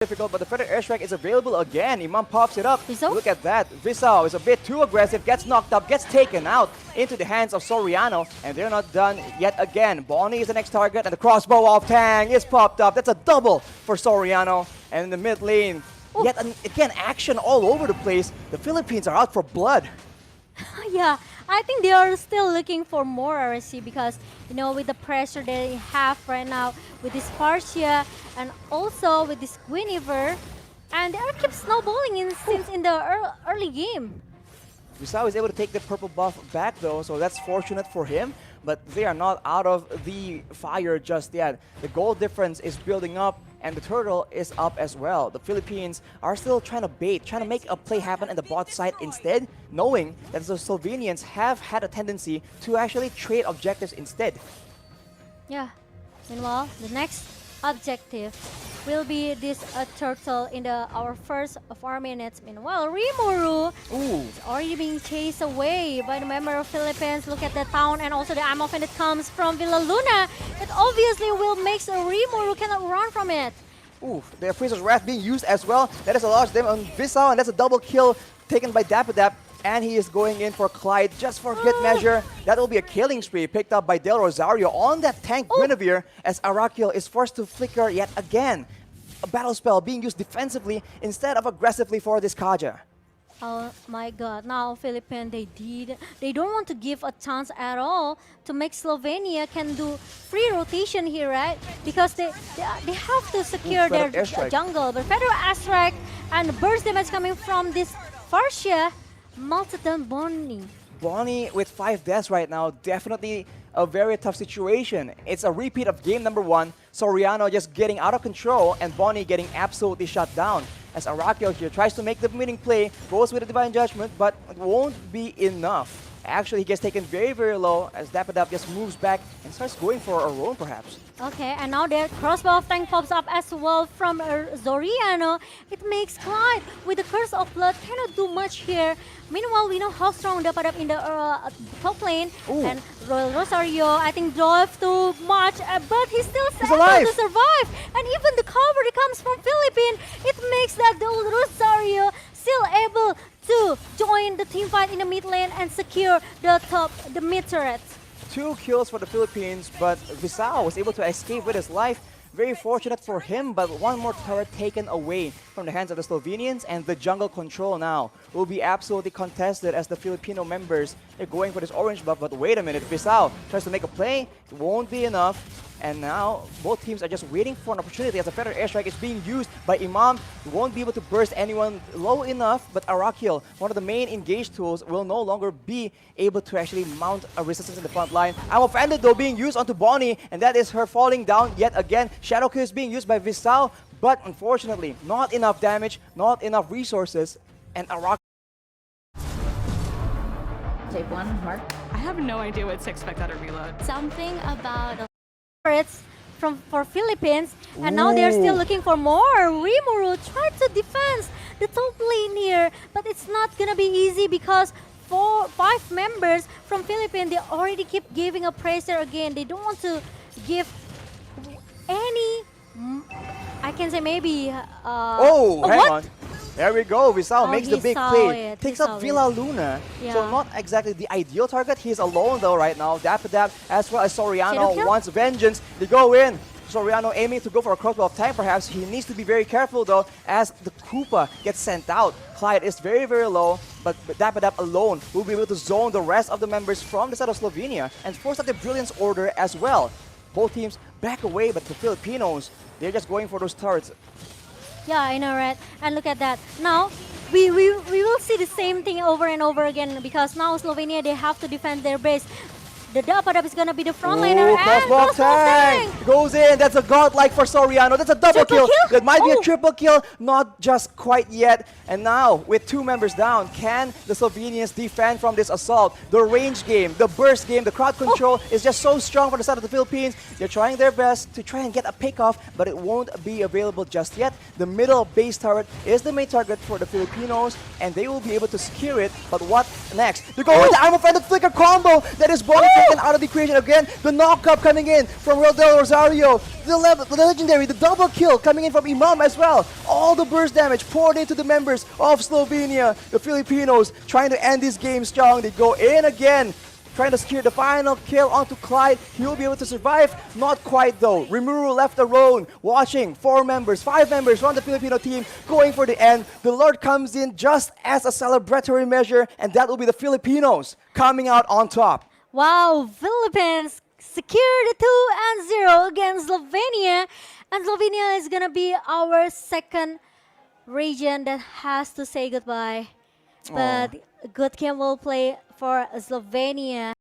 difficult, but the feather airstrike is available again. Imam pops it up. Visao? Look at that. Visao is a bit too aggressive, gets knocked up, gets taken out into the hands of Soriano, and they're not done yet again. Bonnie is the next target, and the crossbow of Tang is popped up. That's a double for Soriano. And in the mid lane, yet again, action all over the place. The Philippines are out for blood. Yeah, I think they are still looking for more RSC because, you know, with the pressure they have right now with this Partia and also with this Guinevere, and they are keep snowballing since in the early game. Visao is able to take the purple buff back though, so that's fortunate for him, but they are not out of the fire just yet. The goal difference is building up, and the turtle is up as well. The Philippines are still trying to bait, trying to make a play happen in the bot side instead, knowing that the Slovenians have had a tendency to actually trade objectives instead. Yeah, meanwhile, the next objective will be this turtle in our first 4 minutes. Meanwhile, Rimuru is already being chased away by the member of Philippines. Look at the town and also the ammo when it comes from Villa Luna. It obviously will make Rimuru cannot run from it. Ooh, the Priest's Wrath being used as well. That is a large damage on Visao, and that's a double kill taken by Dapadap. And he is going in for Clyde just for good measure. That will be a killing spree picked up by Del Rosario on that tank Guinevere as Arakil is forced to flicker yet again. A battle spell being used defensively instead of aggressively for this Kaja. Oh my god, now Philippines, they don't want to give a chance at all to make Slovenia can do free rotation here, right? Because they have to secure their jungle. But Feather Airstrike and burst damage coming from this Farsia. Multiple Bonnie. Bonnie with 5 deaths right now, definitely a very tough situation. It's a repeat of game number 1, Soriano just getting out of control and Bonnie getting absolutely shut down. As Arakil here tries to make the winning play, goes with a Divine Judgment, but it won't be enough. Actually, he gets taken very, very low as Dapadap just moves back and starts going for a roam perhaps. Okay, and now their crossbow of tank pops up as well from Zoriano. It makes Clyde with the Curse of Blood cannot do much here. Meanwhile, we know how strong Dapadap in the top lane. And Royal Rosario, I think, drove too much, but he's still able to survive. And even the cover that comes from Philippines, it makes that Rosario still able to join the team fight in the mid lane and secure the mid turret. 2 kills for the Philippines, but Visao was able to escape with his life. Very fortunate for him, but one more turret taken away from the hands of the Slovenians, and the jungle control now will be absolutely contested as the Filipino members are going for this orange buff. But wait a minute, Visao tries to make a play, it won't be enough. And now, both teams are just waiting for an opportunity as the Feather Airstrike is being used by Imam. He won't be able to burst anyone low enough, but Arakil, one of the main engage tools, will no longer be able to actually mount a resistance in the front line. I'm offended though, being used onto Bonnie, and that is her falling down yet again. Shadow Kill is being used by Visao, but unfortunately, not enough damage, not enough resources, and Arakil. Tape 1, Mark. I have no idea what to expect out of reload. Something about the turrets for Philippines, and now they're still looking for more. Rimuru tried to defend the top lane here, but it's not gonna be easy because 5 members from Philippines, they already keep giving a pressure again. They don't want to give any, I can say maybe Hang on. There we go. Visao makes the big play. Takes out Villa Luna. Yeah. So not exactly the ideal target. He's alone though right now. Dapadap as well as Soriano wants vengeance. They go in. Soriano aiming to go for a crossbow of tank perhaps. He needs to be very careful though as the Koopa gets sent out. Clyde is very, very low, but Dapadap alone will be able to zone the rest of the members from the side of Slovenia and force out the Brilliance Order as well. Both teams back away, but the Filipinos, they're just going for those turrets. Yeah, I know, right? And look at that. Now, we will see the same thing over and over again because now Slovenia, they have to defend their base. The Dapadap is gonna be the frontliner. Crossbow tank goes in. That's a godlike for Soriano. That's a double kill. That might be a triple kill, not just quite yet. And now, with 2 members down, can the Slovenians defend from this assault? The range game, the burst game, the crowd control is just so strong for the side of the Philippines. They're trying their best to try and get a pick off, but it won't be available just yet. The middle base turret is the main target for the Filipinos, and they will be able to secure it. But what next? They're going with the Arm of Flicker combo. That is Bonnie taken out of the equation again. The knockup coming in from Real Del Rosario. The legendary, the double kill coming in from Imam as well. All the burst damage poured into the members of Slovenia. The Filipinos trying to end this game strong. They go in again, trying to secure the final kill onto Clyde. He will be able to survive. Not quite though. Rimuru left alone, watching 5 members from the Filipino team going for the end. The Lord comes in just as a celebratory measure, and that will be the Filipinos coming out on top. Wow, Philippines secured the 2-0 against Slovenia. And Slovenia is going to be our second region that has to say goodbye. But good game will play for Slovenia.